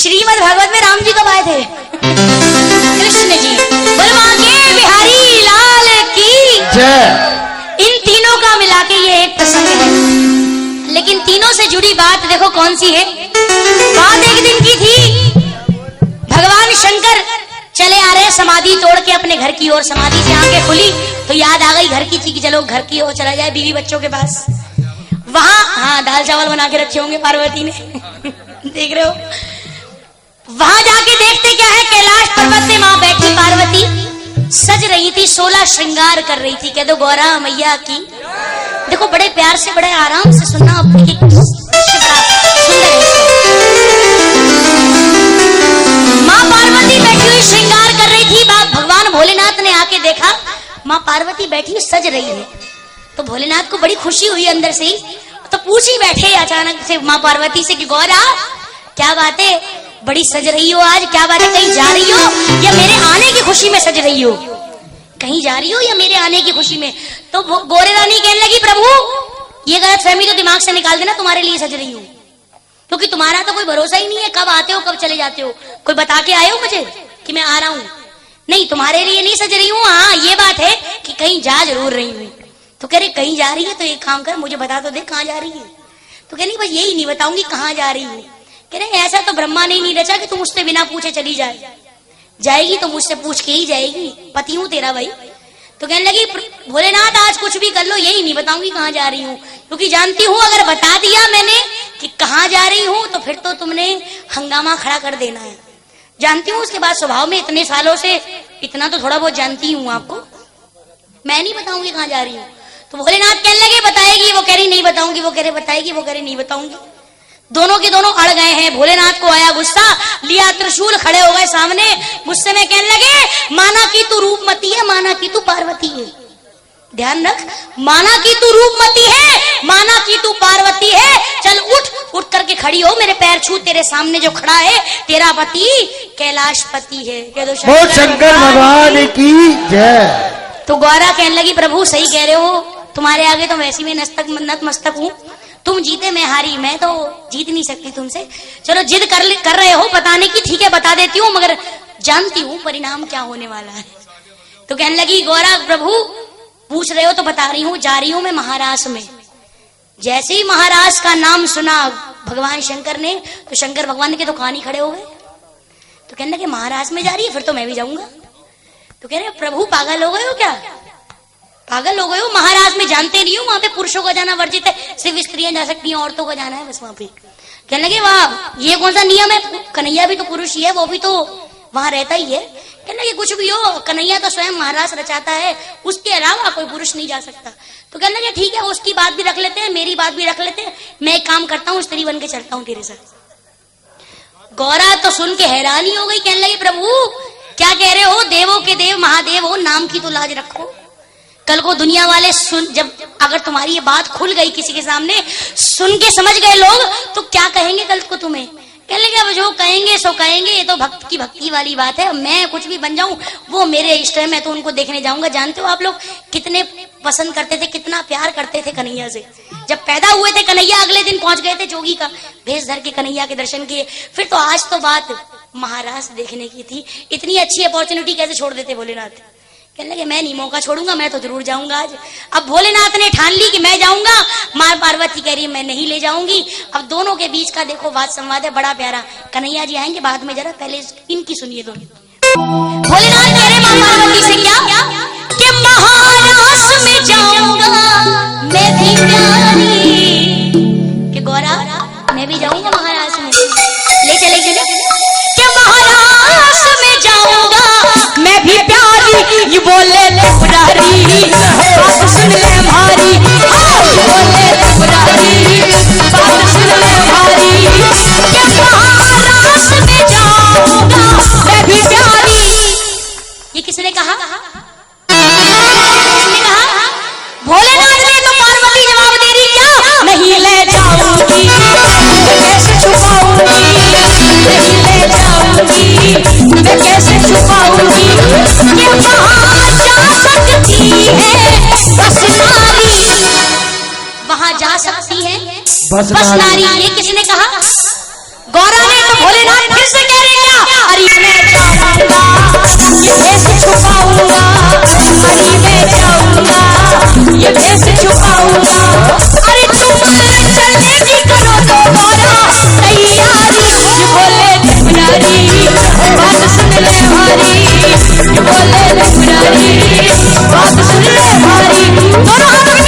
श्रीमद् भागवत में राम जी कब आए थे? कृष्ण जी। बलवांगे बिहारी लाल की जय। इन तीनों का मिला के ये एक प्रसंग है, लेकिन तीनों से जुड़ी बात देखो कौन सी है। बात एक दिन की थी, भगवान शंकर चले आ रहे समाधि तोड़ के अपने घर की ओर। समाधि से आंखें खुली तो याद आ गई घर की थी कि चलो घर की ओर चला जाए, बीवी बच्चों के पास। वहां दाल चावल बना के रखे होंगे पार्वती ने देख रहे हो। वहां जाके देखते क्या है, कैलाश पर्वत पे मां बैठी पार्वती सज रही थी, 16 श्रृंगार कर रही थी। कह दो गौरा मैया की। देखो बड़े प्यार से बड़े आराम से सुनना, सुंदर है। मां पार्वती बैठी हुई श्रृंगार कर रही थी। भगवान भोलेनाथ ने आके देखा मां पार्वती बैठी सज रही है, तो भोलेनाथ को बड़ी खुशी हुई अंदर से ही। तो पूछ ही बैठे अचानक से मां पार्वती से कि गौरा क्या बात है, बड़ी सज रही हो आज, क्या बात है, कहीं जा रही हो या मेरे आने की खुशी में सज रही हो? कहीं जा रही हो या मेरे आने की खुशी में? तो गोरे रानी कहने लगी प्रभु ये गलतफहमी तो दिमाग से निकाल देना, तुम्हारे लिए सज रही हूँ, क्योंकि तुम्हारा तो कोई भरोसा ही नहीं है, कब आते हो कब चले जाते हो। कोई बता के आए हो मुझे कि मैं आ रहा हूँ? नहीं, तुम्हारे लिए नहीं सज रही हूँ। हाँ ये बात है कि कहीं जा जरूर रही हूँ। तो कह रहे कहीं जा रही है तो एक काम कर, मुझे बता तो दे कहाँ जा रही है। तो कह नहीं बस यही नहीं बताऊंगी कहाँ जा रही हूँ। कह रहे ऐसा तो ब्रह्मा ने नहीं रचा कि तुम मुझसे बिना पूछे चली जाएगी तो मुझसे पूछ के ही जाएगी, पति हूँ तेरा भाई। तो कहने लगी भोलेनाथ आज कुछ भी कर लो, यही नहीं बताऊंगी कहाँ जा रही हूँ, क्योंकि जानती हूँ अगर बता दिया मैंने कि कहाँ जा रही हूँ तो फिर तो तुमने हंगामा खड़ा कर देना है। जानती हूँ उसके बाद स्वभाव में इतने सालों से इतना तो थोड़ा बहुत जानती हूँ आपको, मैं नहीं बताऊंगी कहाँ जा रही हूँ। तो भोलेनाथ कहने लगे बताएगी, वो कह रही नहीं बताऊंगी, वो कह रहे बताएगी, वो कह रही नहीं बताऊंगी। दोनों के दोनों अड़ गए हैं। भोलेनाथ को आया गुस्सा, लिया त्रिशूल, खड़े हो गए सामने। गुस्से में कहने लगे माना कि तू रूपमती है, माना कि तू पार्वती है। ध्यान रख, माना कि तू रूपमती है, माना कि तू पार्वती है, चल उठ करके खड़ी हो, मेरे पैर छू, तेरे सामने जो खड़ा है तेरा पति कैलाशपति है। कह दो शंकर भगवान की जय। तो गौरा कहने लगी प्रभु सही कह रहे हो, तुम्हारे आगे तो वैसे में नतमस्तक हूँ, तुम जीते मैं हारी, मैं तो जीत नहीं सकती तुमसे। चलो जिद कर रहे हो बताने की, ठीक है बता देती हूँ, मगर जानती हूँ परिणाम क्या होने वाला है। तो कहने लगी गौरा प्रभु पूछ रहे हो तो बता रही हूँ, जा रही हूँ मैं महाराष्ट्र में। जैसे ही महाराष्ट्र का नाम सुना भगवान शंकर ने, तो शंकर भगवान के तो कान ही खड़े हो गए। तो कहने लगे महाराष्ट्र में जा रही है, फिर तो मैं भी जाऊंगा। तो कह रहे प्रभु पागल हो गए हो क्या, पागल हो गए हो? महाराज में जानते नहीं हो, वहां पे पुरुषों का जाना वर्जित है, सिर्फ स्त्रियां जा सकती हैं, औरतों का जाना है बस वहां पे। कहने लगे वाह ये कौन सा नियम है, कन्हैया भी तो पुरुष ही है, वो भी तो वहां रहता ही है। कहने लगे कुछ भी हो, कन्हैया तो स्वयं महाराज रचाता है, उसके अलावा कोई पुरुष नहीं जा सकता। तो कहने लगे ठीक है उसकी बात भी रख लेते हैं, मेरी बात भी रख लेते हैं, मैं एक काम करता हूँ स्त्री बन के चलता हूँ तेरे साथ। गौरा तो सुन के हैरान ही हो गई, कहने लगी प्रभु क्या कह रहे हो, देवों के देव महादेव हो, नाम की तो लाज रखो। कल को दुनिया वाले सुन, जब अगर तुम्हारी ये बात खुल गई किसी के सामने, सुन के समझ गए लोग, तो क्या कहेंगे कल को तुम्हें? कहने लगे अब जो कहेंगे सो कहेंगे, ये तो भक्त की भक्ति वाली बात है, मैं कुछ भी बन जाऊं वो मेरे इष्ट है, मैं तो उनको देखने जाऊंगा। जानते हो आप लोग कितने पसंद करते थे, कितना प्यार करते थे कन्हैया से। जब पैदा हुए थे कन्हैया, अगले दिन पहुंच गए थे जोगी का भेष धर के कन्हैया के दर्शन किए। फिर तो आज तो बात महाराष्ट्र देखने की थी, इतनी अच्छी अपॉर्चुनिटी कैसे छोड़ देते भोलेनाथ? कहने लगे मैं नहीं मौका छोड़ूंगा, मैं तो जरूर जाऊंगा आज। अब भोलेनाथ ने ठान ली कि मैं जाऊंगा, मां पार्वती कह रही है मैं नहीं ले जाऊंगी। अब दोनों के बीच का देखो बात संवाद है बड़ा प्यारा। कन्हैया जी आएंगे बाद में, जरा पहले इनकी सुनिए दोनों। भोलेनाथ कह रहे मां पार्वती से क्या कि महाराष्ट्र में जाऊंगा मैं भी प्यारी, कि गौरा मैं भी जाऊंगा महाराष्ट्र में, ले चले कि महाराष्ट्र में जाऊंगा मैं भी प्यारी। ये बोले पुरारी बात सुन ले हमारी, बोले पुरारी बात सुन ले हमारी, कि महाराष्ट्र में जाऊंगा मैं भी प्यारी। ये किसने कहा? किसने कहा? भोलेनाथ ने। तो पार्वती जवाब दे रही क्या, नहीं ले जाऊंगी, कैसे छुपाऊंगी, नहीं ले जाऊंगी, मैं कैसे छुपाऊंगी, ये वहां जा सकती है बस नारी, वहां जा सकती है बस नारी। ये किसने कहा? गौरा ने। तो भोलेनाथ फिर से ये भेष छुपाऊंगा। अरे तुम चलने की करो तो गौरा तैयारी। ये बोले त्रिपुरारी बात सुन ले भारी। ये बोले त्रिपुरारी बात सुन ले भारी। दोनों हाथों में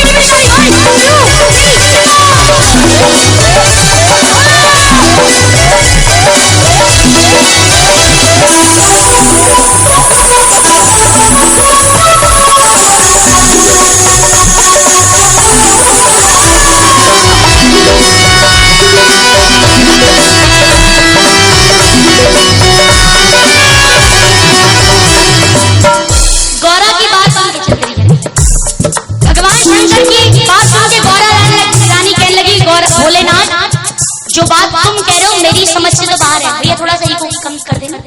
जो बात तुम कह रहे हो मेरी समझ से तो बाहर है। भैया थोड़ा सा इको की कम कर देना।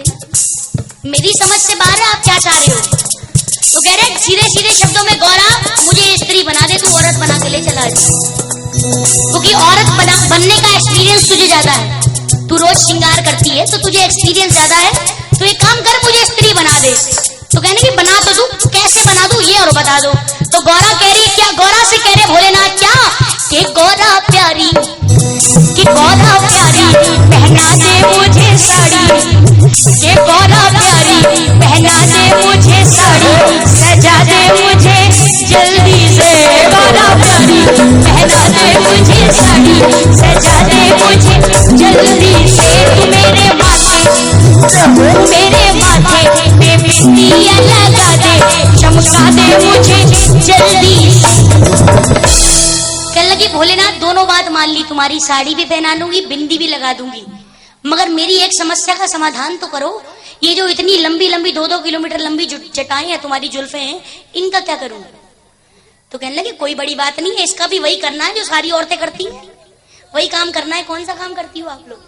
मेरी समझ से बाहर है, आप क्या चाह रहे हो? तो कह रहे सीधे सीधे शब्दों में गौरा मुझे स्त्री बना दे, तू औरत बना के ले चला जा। क्योंकि औरत बनने का एक्सपीरियंस तुझे ज्यादा है। तू रोज श्रृंगार करती है तो तुझे एक्सपीरियंस ज्यादा है। तो एक काम कर, मुझे स्त्री बना दे। तो कहने की बना तो तू, कैसे बना दूं ये और बता दो। तो गौरा कह रही क्या, गौरा से कह रहे भोलेनाथ क्या कि गौरा प्यारी, कि गौरा प्यारी पहना दे मुझे साड़ी। कि गौरा प्यारी पहना दे मुझे साड़ी, सजा दे मुझे जल्दी से। गौरा प्यारी पहना दे मुझे साड़ी, सजा दे मुझे जल्दी से। तू मेरे माथे पे बिंदिया लगा दे, चमका दे मुझे जल्दी। कहने लगी भोलेनाथ दोनों बात मान ली, तुम्हारी साड़ी भी पहना लूंगी, बिंदी भी लगा दूंगी, मगर मेरी एक समस्या का समाधान तो करो। ये जो इतनी लंबी लंबी 2-2 किलोमीटर लंबी चटाई है, तुम्हारी जुल्फे हैं, इनका क्या करूं? तो कहने लगे कोई बड़ी बात नहीं है, इसका भी वही करना है जो सारी औरतें करती हैं, वही काम करना है। कौन सा काम करती हो आप लोग?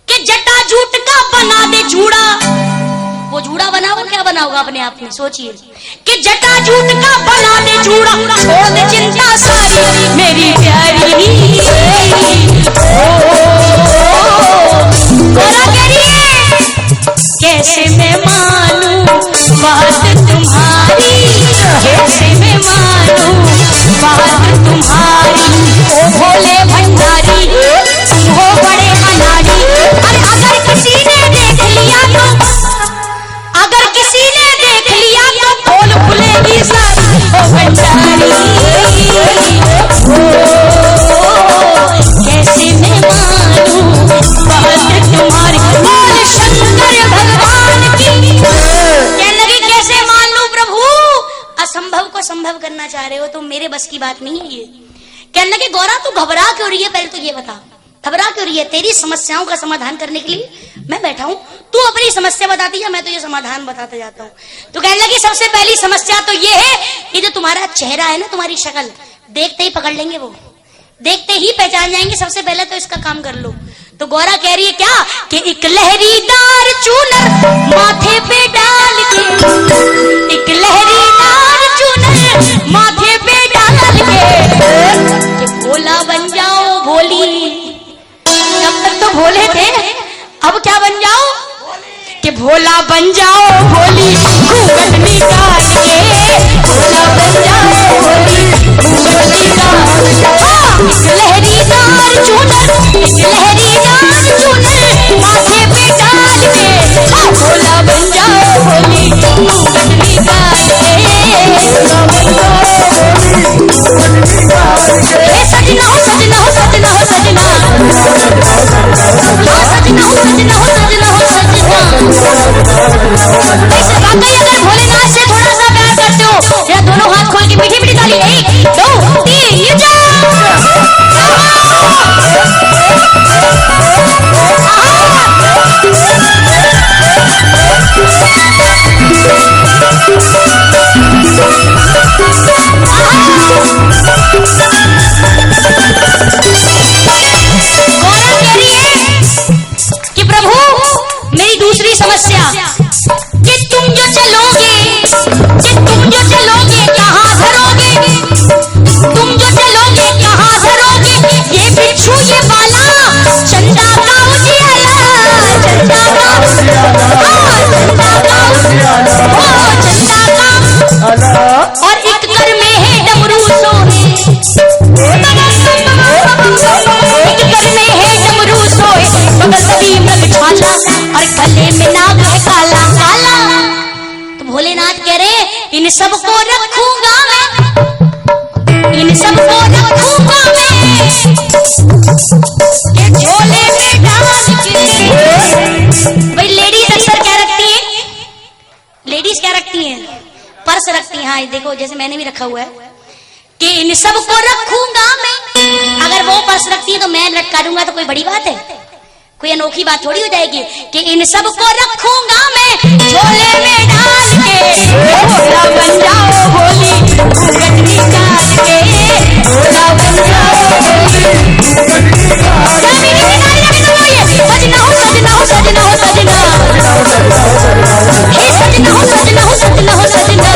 कि जटा जूट का बना दे जूड़ा। वो जूड़ा बनाओ, क्या बनाओगा अपने आप में सोचिए। कि जटा जूट का बना दे जूड़ा, छोड़ दे चिंता सारी मेरी प्यारी। गौरा कह रही है कैसे मैं मानूं बात तुम्हारी, कैसे मैं मानूं बात तुम्हारी। ओ भोले भंडारी हो बड़े अनाड़ी। अरे अगर किसी ने देख लिया तो, अगर किसी ने देख लिया तो खोल खुलेगी सारी। ओ भंडारी कैसे मैं मानूं बात तुम्हारी। बोल शंकर भगवान की। कहने लगी कैसे मान लूं प्रभु, असंभव को संभव करना चाह रहे हो तो मेरे बस की बात नहीं है ये। कहने लगे गौरा तू घबरा क्यों रही है, पहले तो ये बता, घबरा क्यों रही है? तेरी समस्याओं का समाधान करने के लिए मैं बैठा हूं, तू अपनी समस्या बताती है, मैं तो ये समाधान बताता जाता हूं। तो कहने लगी सबसे पहली समस्या तो ये है, ये जो तुम्हारा चेहरा है ना, तुम्हारी शक्ल देखते ही पकड़ लेंगे, वो देखते ही पहचान जाएंगे। सबसे पहले तो इसका काम कर लो। तो गौरा कह रही है क्या कि एक लहरीदार चूनर माथे पे डाल के, एक लहरीदार चूनर माथे पे डाल के, कि भोला बन जाओ भोली। जब तक तो भोले थे, अब क्या बन जाओ? कि भोला बन जाओ भोली घूंघट निकाल के। भोला बन जाओ भोली घूंघट निकाल के। एक लहरीदार चूनर, एक लहरीदार चूनर माथे पे डाल के। भोला बन जाओ भोली घूंघट निकाल के। सजना हो सजना हो सजना हो सजना, सजना हो सजना हो सजना हो सजना। ऐसे वाकई अगर भोलेनाथ से थोड़ा सा प्यार करते हो, या दोनों हाथ खोल के मीठी मीठी ताली, 1 2 3 जा। दूसरी समस्या कि तुम जो चलोगे, कि तुम जो चलोगे कहाँ धरोगे, तुम जो चलोगे कहाँ धरोगे। ये बिच्छू ये बाला चंदा का उजियाला, चंदा का चंदा का चंदा का। और एक कर में है रवि मृग छाला और गले में नाग है काला काला। तो भोलेनाथ कह रहे इन सबको रखूंगा मैं, इन सबको रखूंगा मैं ये झोले में डाल के। भाई लेडीज अक्सर क्या रखती है, लेडीज क्या रखती हैं, पर्स रखती हैं। हाँ देखो जैसे मैंने भी रखा हुआ है कि इन सबको रखूंगा मैं। अगर वो पर्स रखती है तो मैं लटका दूंगा तो कोई बड़ी बात है, कोई अनोखी बात थोड़ी हो जाएगी कि इन सबको रखूंगा मैं झोले में डाल के। भोला बन जाओ भोली घूंघट निकाल के, भोला बन जाओ भोली घूंघट निकाल के। सजना हो सजना हो सजना हो सजना, हे सजना हो सजना हो सजना हो सजना।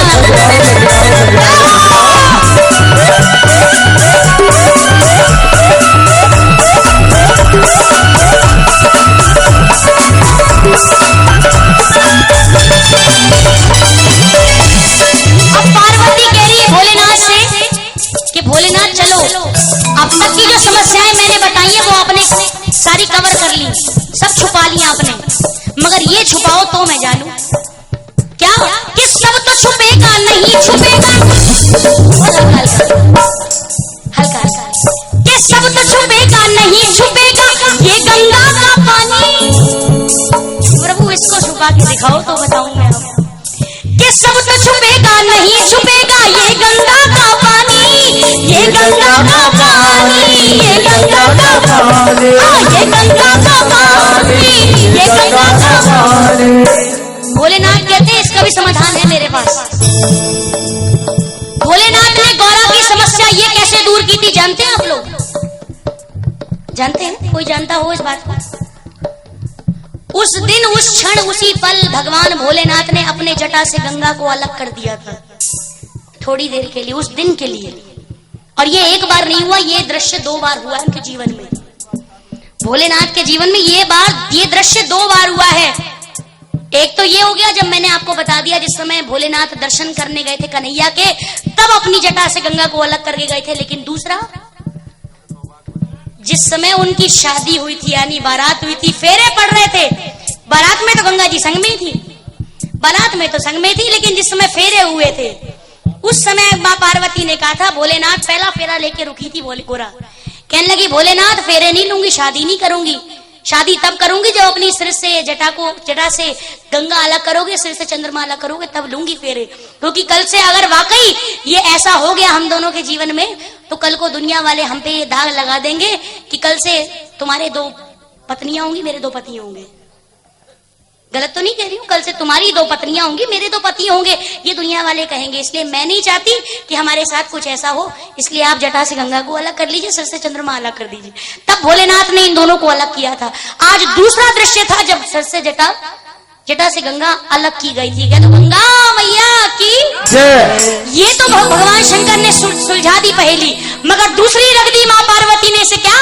अब पार्वती कह रही है भोलेनाथ से कि भोलेनाथ चलो, अब तक की जो समस्याएं मैंने बताई है वो आपने सारी कवर कर ली, सब छुपा लिया आपने, मगर ये छुपाओ तो मैं जानूं क्या कि सब तो छुपेगा नहीं छुपेगा, हल्का हल्का कि सब तो छुपेगा नहीं छुपेगा ये गंगा का पानी। प्रभु इसको छुपा के दिखाओ तो बताऊं मैं आपको कि सब तो छुपेगा नहीं छुपेगा ये गंगा का पानी, ये गंगा का पानी, ये गंगा का पानी, ये गंगा का पानी, ये गंगा का पानी। भोलेनाथ कहते हैं इसका भी समाधान है मेरे पास। भोलेनाथ ने गौरा की समस्या ये कैसे दूर की थी जानते हैं आप लोग, जानते हैं, कोई जानता हो इस बात को? उस दिन उस क्षण उसी पल भगवान भोलेनाथ ने अपने जटा से गंगा को अलग कर दिया था, थोड़ी देर के लिए, उस दिन के लिए। और ये एक बार नहीं हुआ, ये दृश्य 2 बार हुआ उनके जीवन में। भोलेनाथ के जीवन में ये दृश्य 2 बार हुआ है। एक तो ये हो गया जब मैंने आपको बता दिया जिस समय भोलेनाथ दर्शन करने गए थे कन्हैया के, तब अपनी जटा से गंगा को अलग करके गए थे। लेकिन दूसरा जिस समय उनकी शादी हुई थी यानी बारात हुई थी, फेरे पड़ रहे थे, बारात में तो गंगा जी संग में थी, बारात में तो संग में थी, लेकिन जिस समय फेरे हुए थे उस समय माँ पार्वती ने कहा था भोलेनाथ, पहला फेरा लेके रुकी थी गोरा, कहने लगी भोलेनाथ फेरे नहीं लूंगी, शादी नहीं करूंगी, शादी तब करूंगी जब अपनी सिर से जटा से गंगा अलग करोगे, सिर से चंद्रमा अलग करोगे, तब लूंगी फेरे। क्योंकि कल से अगर वाकई ये ऐसा हो गया हम दोनों के जीवन में तो कल को दुनिया वाले हम पे ये दाग लगा देंगे कि कल से तुम्हारे 2 पत्नियां होंगी, मेरे 2 पति होंगे। गलत तो नहीं कह रही हूँ, कल से तुम्हारी 2 पत्नियां होंगी, मेरे 2 पति होंगे, ये दुनिया वाले कहेंगे। इसलिए मैं नहीं चाहती कि हमारे साथ कुछ ऐसा हो, इसलिए आप जटा से गंगा को अलग कर लीजिए, सिर से चंद्रमा अलग कर दीजिए। तब भोलेनाथ ने इन दोनों को अलग किया था। आज दूसरा दृश्य था जब सिर से जटा से गंगा अलग की गई थी। तो गंगा मैया की ये तो भगवान शंकर ने सुलझा दी पहेली, मगर दूसरी रख दी माँ पार्वती ने। से क्या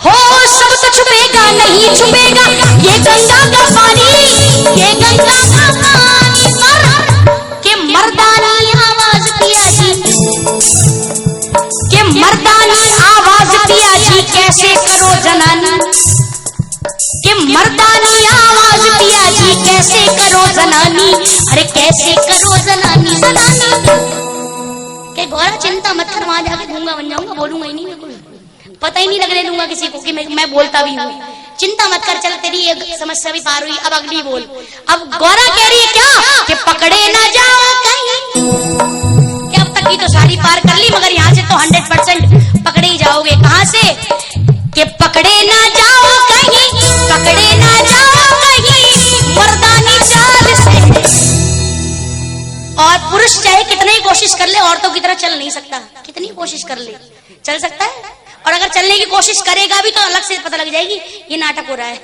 हो सब तो छुपेगा नहीं छुपेगा ये गंगा का पानी, ये गंगा का पानी। के मर्दानी आवाज पिया जी, के मर्दानी आवाज पिया जी कैसे करो जनानी, के मर्दानी आवाज पिया जी कैसे करो जनानी, अरे कैसे करो जनानी जनानी। के गौरा चिंता मत कर, वहां जाके गूंगा बन जाऊंगा, बोलूंगा ही नहीं, बिल्कुल पता ही नहीं लगने दूंगा किसी को कि मैं बोलता भी हूँ। चिंता मत कर, चल तेरी एक समस्या भी पार हुई, अब अगली बोल। अब गौरा कह रही है क्या कि पकड़े ना जाओ कहीं, कि अब तक की तो सारी पार कर ली मगर यहाँ से तो 100% पकड़े ही जाओगे। कहाँ से? कि पकड़े ना जाओ कहीं, पकड़े ना जाओ कहीं मर्दानी चाल से। और पुरुष चाहे कितनी कोशिश कर ले औरतों की तरह चल नहीं सकता, कितनी कोशिश कर ले चल सकता है, और अगर चलने की कोशिश करेगा भी तो अलग से पता लग जाएगी ये नाटक हो रहा है।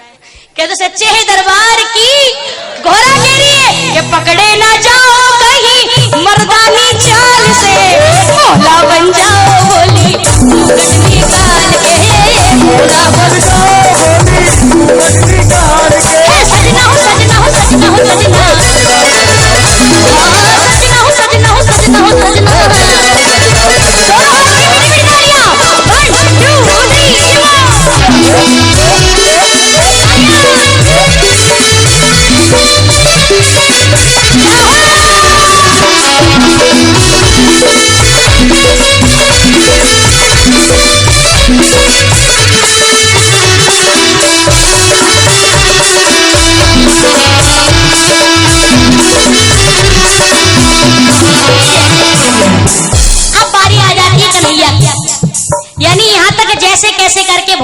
क्या तो सच्चे है दरबार की घोड़ा कह रही है कि पकड़े ना जाओ कहीं मर्दानी चाल से, भोला बन जाओ भोली घूंघट निकाल के, भोला बन जाओ भोली घूंघट निकाल के। सजना हो सजना हो सजना हो सजना, सजना हो सजना हो सजना हो सजना। One, two, three,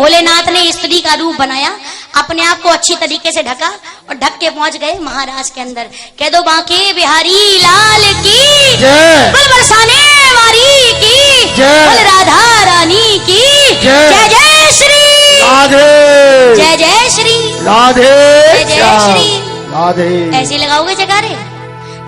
भोलेनाथ ने स्त्री का रूप बनाया, अपने आप को अच्छी तरीके से ढका और ढक के पहुंच गए महाराज के अंदर। कह दो बांके बिहारी लाल की जय, बल बरसाने वाली की जय, बल राधा रानी की जय। जय श्री राधे, जय जय श्री राधे, जय जय श्री। राधे, ऐसे लगाओगे जयकारे?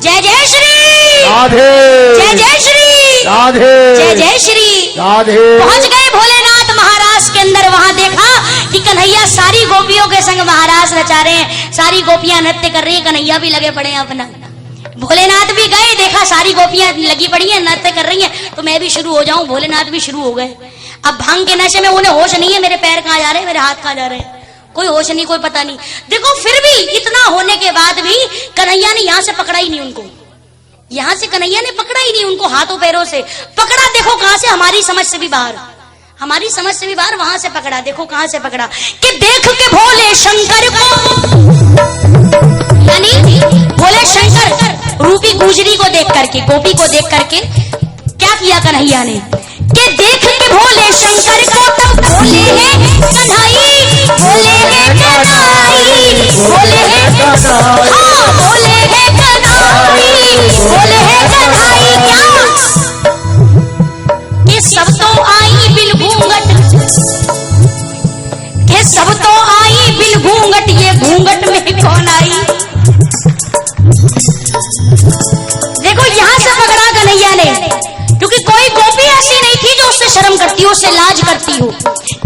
जय जय श्री राधे, जय जय श्री राधे, जय जय श्री। राधे। पहुंच गए भोलेनाथ महाराज के अंदर। वहां देखा कि कन्हैया सारी गोपियों के संग महाराज नचा रहे हैं, सारी गोपियां नृत्य कर रही है, कन्हैया भी लगे पड़े हैं अपना। भोलेनाथ भी गए, देखा सारी गोपियां लगी पड़ी हैं, नृत्य कर रही हैं, तो मैं भी शुरू हो जाऊं। भोलेनाथ भी शुरू हो गए। अब भांग के नशे में उन्हें होश नहीं है, मेरे पैर कहाँ जा रहे हैं, मेरे हाथ कहाँ जा रहे हैं, कोई होश नहीं, कोई पता नहीं। देखो फिर भी इतना होने के बाद भी कन्हैया ने यहां से पकड़ा ही नहीं उनको, यहां से कन्हैया ने पकड़ा ही नहीं उनको, हाथों पैरों से पकड़ा। देखो कहां से, हमारी समझ से भी बाहर, हमारी समझ से भी बाहर, वहां से पकड़ा। देखो कहां से पकड़ा कि देख के भोले शंकर को, यानी भोले शंकर रूपी गुजरी को देख करके, गोपी को देख करके क्या किया कन्हैया ने कि देख के भोले शंकर को तब भोले है कन्हई, भोले है कन्हई, भोले है कन्हई, हाँ भोले है कन्हई, भोले है कन्हई। क्या कि सब तो आई बिल घूंघट, कि सब तो आई बिल घूंघट, ये घूंघट में कौन आई? देखो यहां से पकड़ा कन्हैया ने, क्योंकि कोई गोपी ऐसी नहीं थी जो उससे शर्म करती हो, उससे लाज करती हो।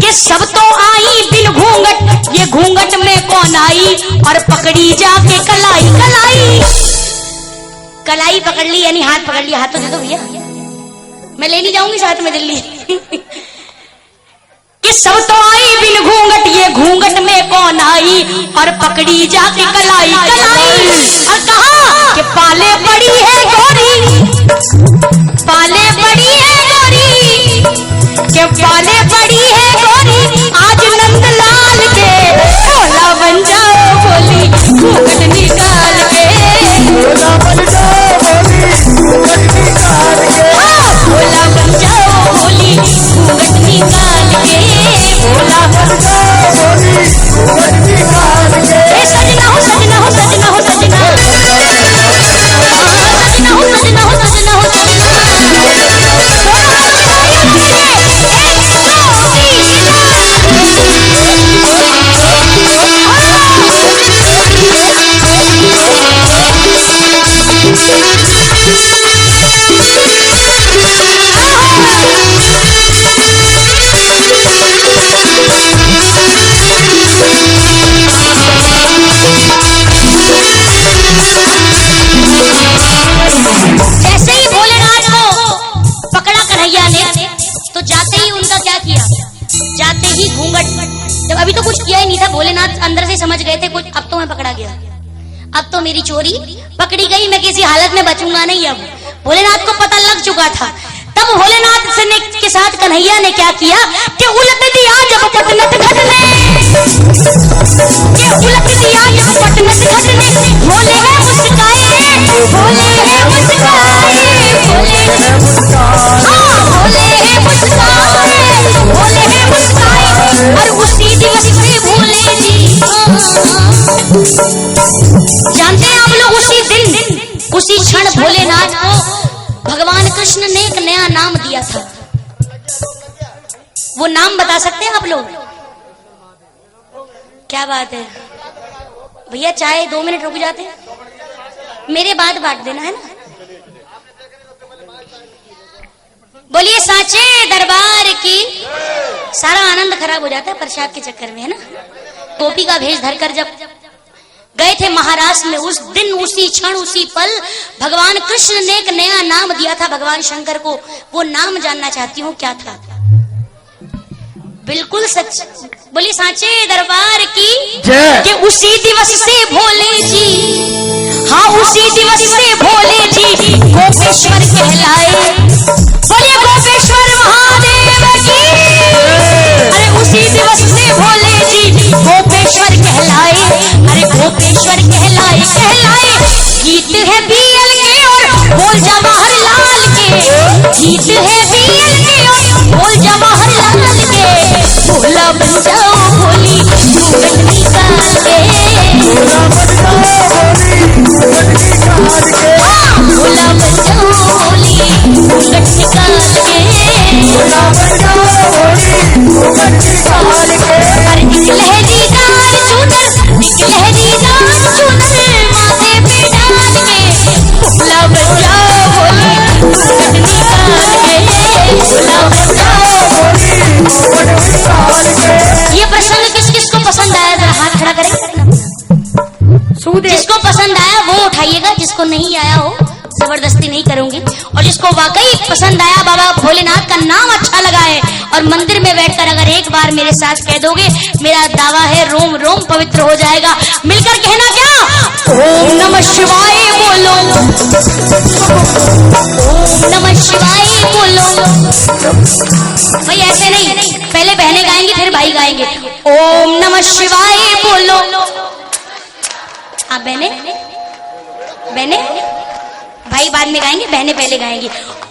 कि सब तो आई बिन घूंघट, ये घूंघट में कौन आई? और पकड़ी जाके कलाई, कलाई कलाई पकड़ ली, यानी हाथ पकड़ लिया। हाथ तो दे दो भैया, मैं ले नहीं जाऊंगी साथ में दिल्ली। कि सब तो आई बिन घूंघट, ये घूंघट में कौन आई? और पकड़ी जाके कलाई, कलाई। और कहा कि पाले पड़ी है गौरी, पाले पड़ी है गौरी, के पाले पड़ी है गौरी, आज नंदलाल के भोला बन जाओ बोली घूंघट निकाल के, भोला बन जाओ बोली घूंघट निकाल के, भोला बन जाओ बोली घूंघट निकाल के, भोला बन जाओ बोली घूंघट निकाल के। सजना हो सजना हो सजना हो सजना, सजना हो सजना हो सजना हो सजना। जैसे ही भोलेनाथ को पकड़ा कन्हैया ने, तो जाते ही उनका क्या किया, जाते ही घूंघट, जब अभी तो कुछ किया ही नहीं था, भोलेनाथ अंदर से समझ गए थे कुछ, अब तो मैं पकड़ा गया, अब तो मेरी चोरी पकड़ी गई, मैं किसी हालत में बचूंगा नहीं। अब भोलेनाथ को पता लग चुका था। तब भोलेनाथ के साथ कन्हैया ने क्या किया कि उलट दिया जब पटनत घटने, कि उलट दिया जब पटनत घटने, भोले है मुस्काए, भोले है मुस्काए, भोले है मुस्काए, हाँ भोले है मुस्काए, भोले है मुस्काए। और उसी दिवस से भोले जी, जानते हैं आप लोग, उसी दिन उसी क्षण भोलेनाथ को भगवान कृष्ण ने एक नया नाम दिया था। वो नाम बता सकते हैं आप लोग? क्या बात है भैया, चाहे 2 मिनट रुक जाते हैं, मेरे बाद बांट देना है ना। बोलिए साचे दरबार की। सारा आनंद खराब हो जाता है प्रसाद के चक्कर में, है ना। गोपी का भेष धरकर जब गए थे महाराष्ट्र में, उस दिन उसी क्षण उसी पल भगवान कृष्ण ने एक नया नाम दिया था भगवान शंकर को। वो नाम जानना चाहती हूँ, क्या था? बिल्कुल सच, बोली साचे दरबार की जय। कि उसी दिवस से भोले जी, हाँ उसी दिवस से भोले जी गोपेश्वर कहलाए। बोलिए गोपेश्वर महादेव की। अरे उसी दिवस से भोले जी गोपेश्वर कहलाए। अरे गोपेश्वर कहलाए कहलाए। गीत है बीएल के और बोल जवाहरलाल के, गीत है बीएल के और बोल जवाहरलाल के। भोला बन जाओ भोली घूंघट निकाल के, भोला बन जाओ भोली घूंघट निकाल के, भोला बन जाओ भोली घूंघट निकाल के, भोला बन जाओ भोली घूंघट निकाल के। अरे एक लहरीदार चुनर, एक लहरीदार चुनर माथे पे डाल के, भोला बन जाओ भोली घूंघट निकाल के, भोला बन जाओ भोली घूंघट निकाल के। ये प्रसंग किस किस को पसंद आया जरा हाथ खड़ा करें। जिसको पसंद आया वो उठाइएगा, जिसको नहीं आया हो जबरदस्ती नहीं करूंगी। और जिसको वाकई पसंद आया, बाबा भोलेनाथ का नाम अच्छा लगा है और मंदिर में बैठकर अगर एक बार मेरे साथ कह दोगे, मेरा दावा है रोम रोम पवित्र हो जाएगा। मिलकर कहना क्या, ओम नमः शिवाय बोलो, ओम नमः शिवाय बोलो। भाई ऐसे नहीं, पहले बहनें गाएंगी फिर भाई गाएंगे। ओम नमः शिवाय बोलो। आप बहने बहने भाई बाद में गाएंगे, बहनें पहले गाएंगी।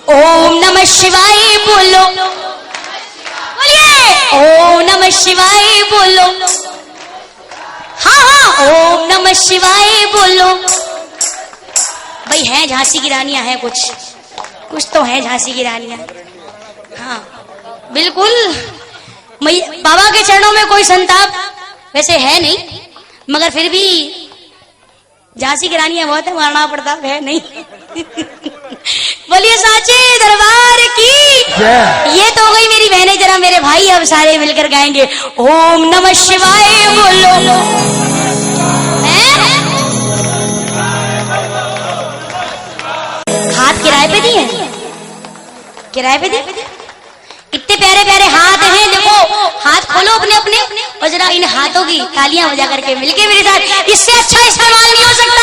ओम नमः शिवाय बोलो, बोलिए ओम नमः शिवाय बोलो। हाँ हाँ ओम नमः शिवाय बोलो। भाई हैं झांसी की रानियां हैं, कुछ तो हैं झांसी की रानियां। हाँ बिल्कुल, बाबा के चरणों में कोई संताप वैसे है नहीं, मगर फिर भी झांसी की रानियां बहुत है, महाराणा प्रताप है नहीं। बोलिए साचे दरबार की। ये तो हो गई मेरी बहनें, जरा मेरे भाई अब सारे मिलकर गाएंगे ओम नमः शिवाय बोलो। हाथ किराए पे दिए, किराए पे दिए। इतने प्यारे प्यारे हाथ हैं, देखो हाथ खोलो अपने अपने और जरा इन हाथों की तालियां बजा करके मिलके मेरे साथ। इससे अच्छा इस्तेमाल नहीं हो सकता।